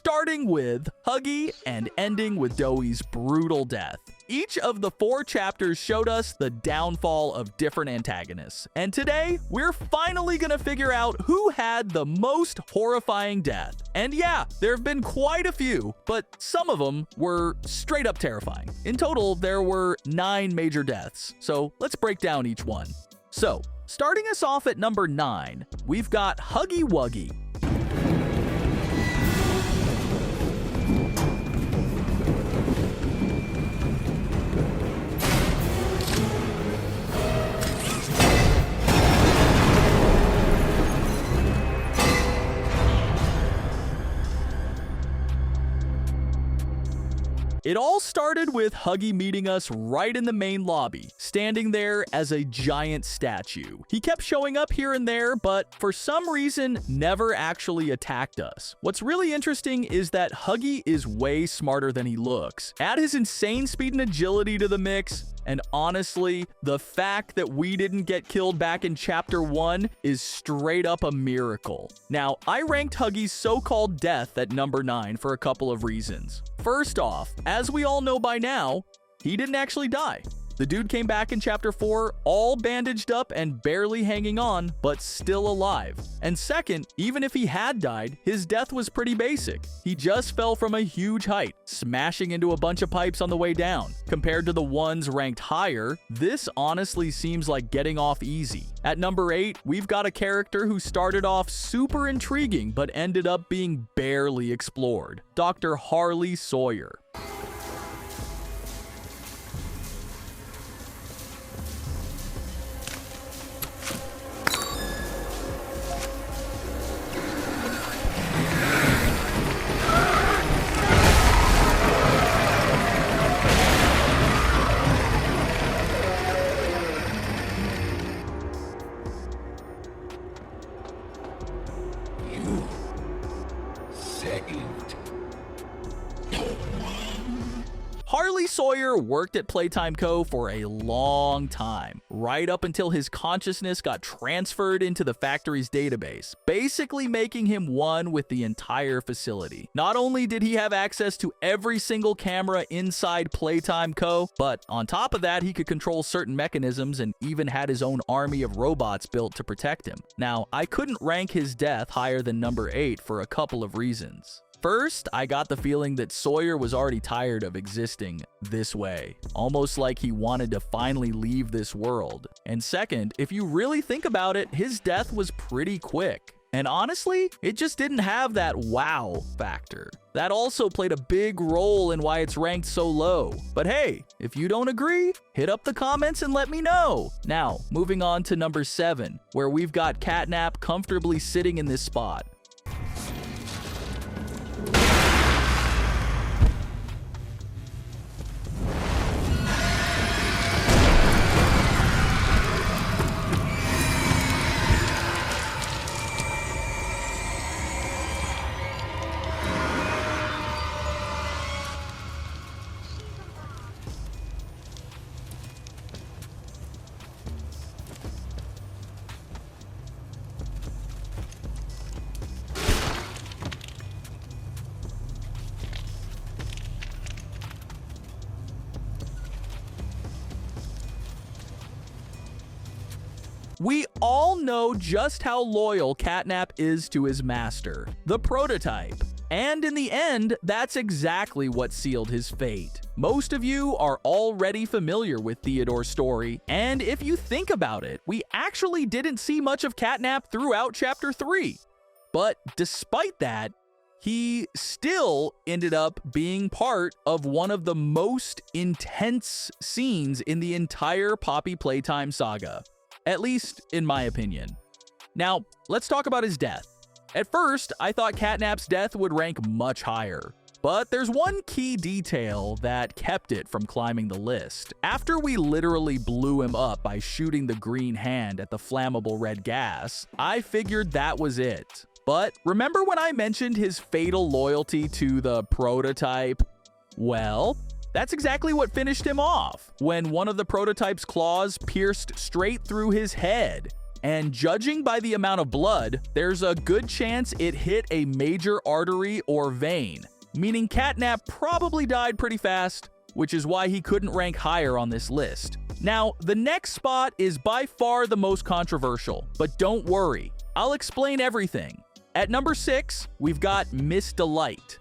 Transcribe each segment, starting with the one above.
starting with Huggy and ending with Doughy's brutal death. Each of the 4 chapters showed us the downfall of different antagonists, and today we're finally gonna figure out who had the most horrifying death. And yeah, there have been quite a few, but some of them were straight up terrifying. In total, there were 9 major deaths, so let's break down each one. So, starting us off at number 9, we've got Huggy Wuggy. It all started with Huggy meeting us right in the main lobby, standing there as a giant statue. He kept showing up here and there, but for some reason never actually attacked us. What's really interesting is that Huggy is way smarter than he looks. Add his insane speed and agility to the mix, and honestly, the fact that we didn't get killed back in Chapter 1 is straight up a miracle. Now, I ranked Huggy's so-called death at number 9 for a couple of reasons. First off, as we all know by now, he didn't actually die. The dude came back in Chapter 4 all bandaged up and barely hanging on, but still alive. And second, even if he had died, his death was pretty basic. He just fell from a huge height, smashing into a bunch of pipes on the way down. Compared to the ones ranked higher, this honestly seems like getting off easy. At number 8, we've got a character who started off super intriguing but ended up being barely explored. Dr. Harley Sawyer. Harley Sawyer worked at Playtime Co. for a long time, right up until his consciousness got transferred into the factory's database, basically making him one with the entire facility. Not only did he have access to every single camera inside Playtime Co., but on top of that, he could control certain mechanisms and even had his own army of robots built to protect him. Now, I couldn't rank his death higher than number 8 for a couple of reasons. First, I got the feeling that Sawyer was already tired of existing this way, almost like he wanted to finally leave this world. And second, if you really think about it, his death was pretty quick. And honestly, it just didn't have that wow factor. That also played a big role in why it's ranked so low. But hey, if you don't agree, hit up the comments and let me know. Now, moving on to number 7, where we've got Catnap comfortably sitting in this spot. We all know just how loyal Catnap is to his master, the prototype. And in the end, that's exactly what sealed his fate. Most of you are already familiar with Theodore's story, and if you think about it, we actually didn't see much of Catnap throughout Chapter 3. But despite that, he still ended up being part of one of the most intense scenes in the entire Poppy Playtime saga. At least in my opinion. Now, let's talk about his death. At first, I thought Catnap's death would rank much higher, but there's one key detail that kept it from climbing the list. After we literally blew him up by shooting the green hand at the flammable red gas, I figured that was it. But remember when I mentioned his fatal loyalty to the prototype? Well, that's exactly what finished him off, when one of the prototype's claws pierced straight through his head. and judging by the amount of blood, there's a good chance it hit a major artery or vein, meaning Catnap probably died pretty fast, which is why he couldn't rank higher on this list. Now, the next spot is by far the most controversial, but don't worry, I'll explain everything. At number 6, we've got Miss Delight.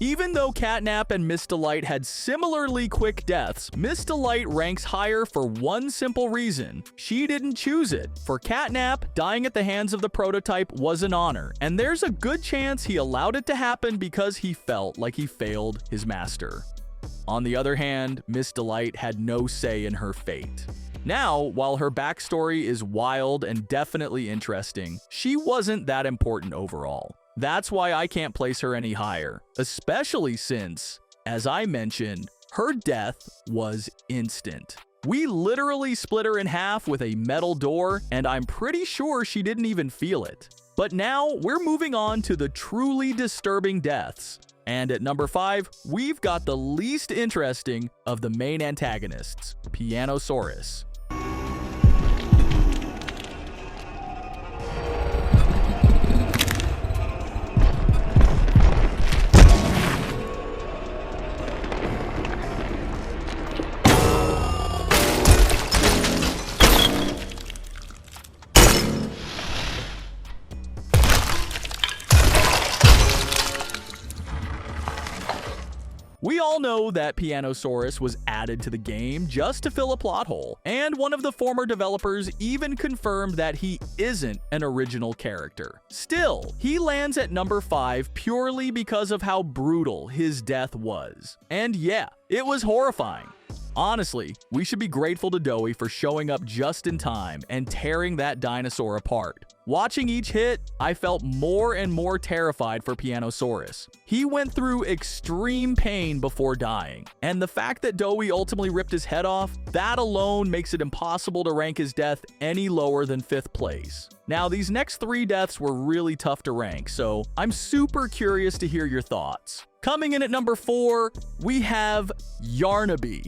Even though Catnap and Miss Delight had similarly quick deaths, Miss Delight ranks higher for one simple reason. She didn't choose it. For Catnap, dying at the hands of the prototype was an honor, and there's a good chance he allowed it to happen because he felt like he failed his master. On the other hand, Miss Delight had no say in her fate. Now, while her backstory is wild and definitely interesting, she wasn't that important overall. That's why I can't place her any higher, especially since, as I mentioned, her death was instant. We literally split her in half with a metal door, and I'm pretty sure she didn't even feel it. But now, we're moving on to the truly disturbing deaths. And at number 5, we've got the least interesting of the main antagonists, Possaurus. We all know that Possaurus was added to the game just to fill a plot hole, and one of the former developers even confirmed that he isn't an original character. Still, he lands at number 5 purely because of how brutal his death was. And yeah, it was horrifying. Honestly, we should be grateful to Doughy for showing up just in time and tearing that dinosaur apart. Watching each hit, I felt more and more terrified for Possaurus. He went through extreme pain before dying, and the fact that Doughy ultimately ripped his head off, that alone makes it impossible to rank his death any lower than 5th place. Now, these next 3 deaths were really tough to rank, so I'm super curious to hear your thoughts. Coming in at number 4, we have Yarnabe.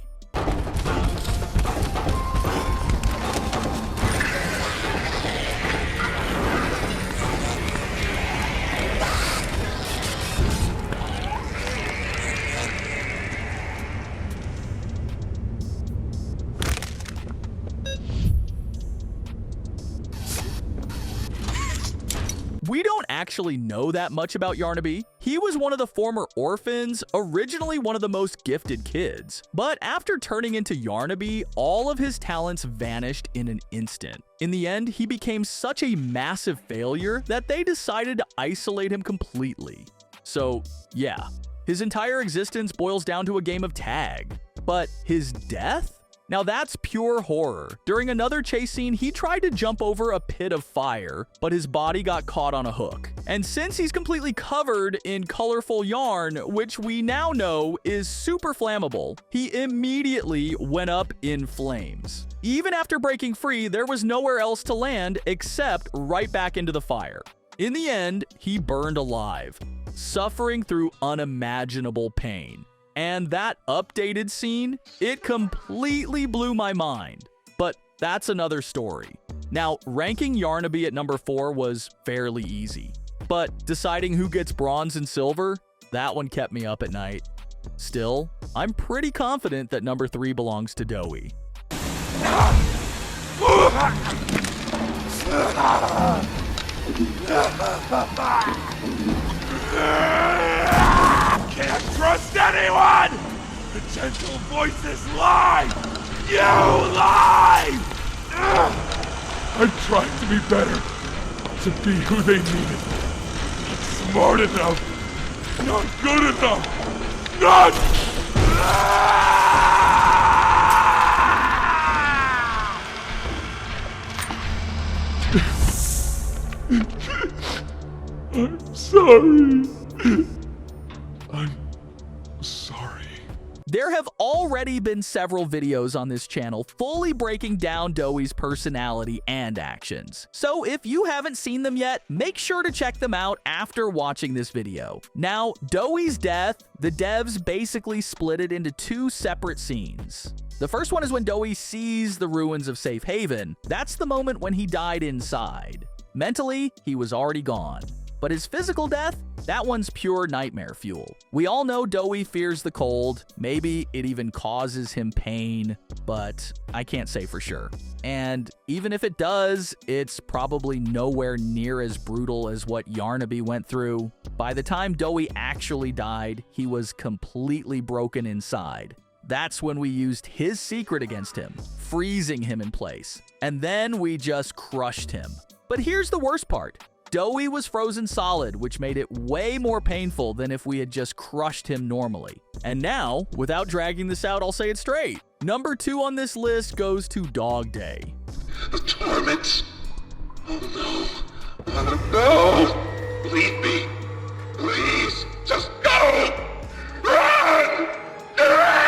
We don't actually know that much about Yarnabe. He was one of the former orphans, originally one of the most gifted kids. But after turning into Yarnabe, all of his talents vanished in an instant. In the end, he became such a massive failure that they decided to isolate him completely. So, yeah, his entire existence boils down to a game of tag. But his death? Now that's pure horror. During another chase scene, he tried to jump over a pit of fire, but his body got caught on a hook. And since he's completely covered in colorful yarn, which we now know is super flammable, he immediately went up in flames. Even after breaking free, there was nowhere else to land except right back into the fire. In the end, he burned alive, suffering through unimaginable pain. And that updated scene, it completely blew my mind. But that's another story. Now, ranking Yarnabe at number 4 was fairly easy. But deciding who gets bronze and silver, that one kept me up at night. Still, I'm pretty confident that number 3 belongs to Doughy. Can't trust anyone! The gentle voices lie! You lie! I tried to be better, to be who they needed. Not smart enough, not good enough, not... I'm sorry. I'm sorry. There have already been several videos on this channel fully breaking down Doughy's personality and actions. So if you haven't seen them yet, make sure to check them out after watching this video. Now, Doughy's death, the devs basically split it into two separate scenes. The first one is when Doughy sees the ruins of Safe Haven. That's the moment when he died inside. Mentally, he was already gone. But his physical death? That one's pure nightmare fuel. We all know Doughy fears the cold. Maybe it even causes him pain, but I can't say for sure. And even if it does, it's probably nowhere near as brutal as what Yarnabe went through. By the time Doughy actually died, he was completely broken inside. That's when we used his secret against him, freezing him in place. And then we just crushed him. But here's the worst part. Doughy was frozen solid, which made it way more painful than if we had just crushed him normally. And now, without dragging this out, I'll say it straight. Number 2 on this list goes to Dog Day. The torment. Oh no. Oh no. Leave me. Please. Just go. Run. Run.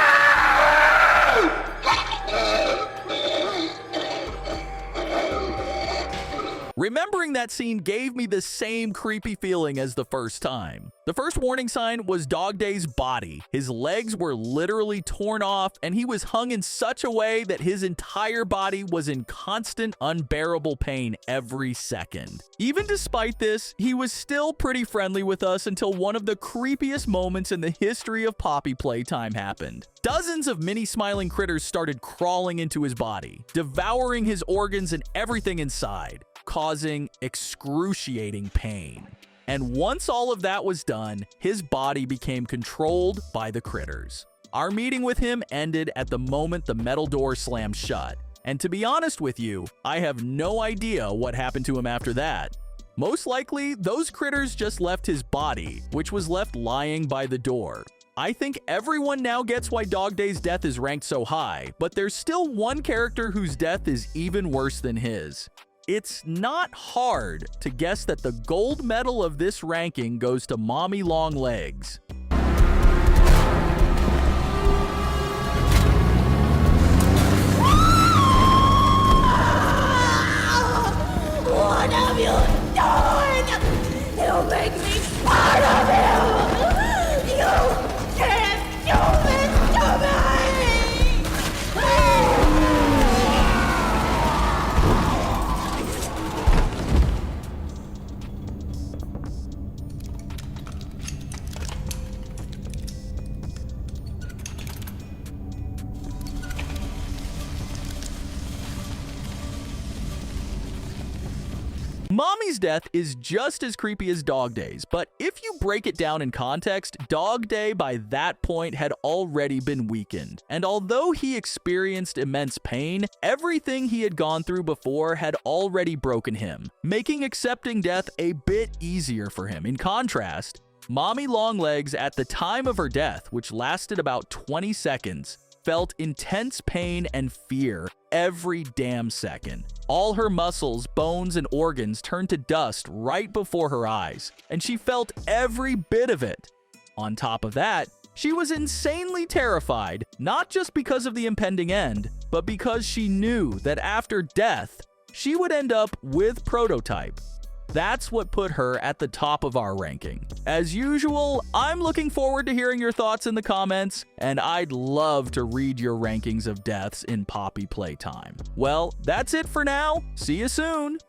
Remembering that scene gave me the same creepy feeling as the first time. The first warning sign was Dog Day's body. His legs were literally torn off, and he was hung in such a way that his entire body was in constant, unbearable pain every second. Even despite this, he was still pretty friendly with us until one of the creepiest moments in the history of Poppy Playtime happened. Dozens of mini smiling critters started crawling into his body, devouring his organs and everything inside, causing excruciating pain. And once all of that was done, his body became controlled by the critters. Our meeting with him ended at the moment the metal door slammed shut. And to be honest with you, I have no idea what happened to him after that. Most likely, those critters just left his body, which was left lying by the door. I think everyone now gets why Dog Day's death is ranked so high, but there's still one character whose death is even worse than his. It's not hard to guess that the gold medal of this ranking goes to Mommy Long Legs. What have you done? You make me part of you! You can't do this to me! Mommy's death is just as creepy as Dog Day's, but if you break it down in context, Dog Day by that point had already been weakened. And although he experienced immense pain, everything he had gone through before had already broken him, making accepting death a bit easier for him. In contrast, Mommy Longlegs at the time of her death, which lasted about 20 seconds, felt intense pain and fear every damn second. All her muscles, bones, and organs turned to dust right before her eyes, and she felt every bit of it. On top of that, she was insanely terrified, not just because of the impending end, but because she knew that after death, she would end up with Prototype. That's what put her at the top of our ranking. As usual, I'm looking forward to hearing your thoughts in the comments, and I'd love to read your rankings of deaths in Poppy Playtime. Well, that's it for now. See you soon.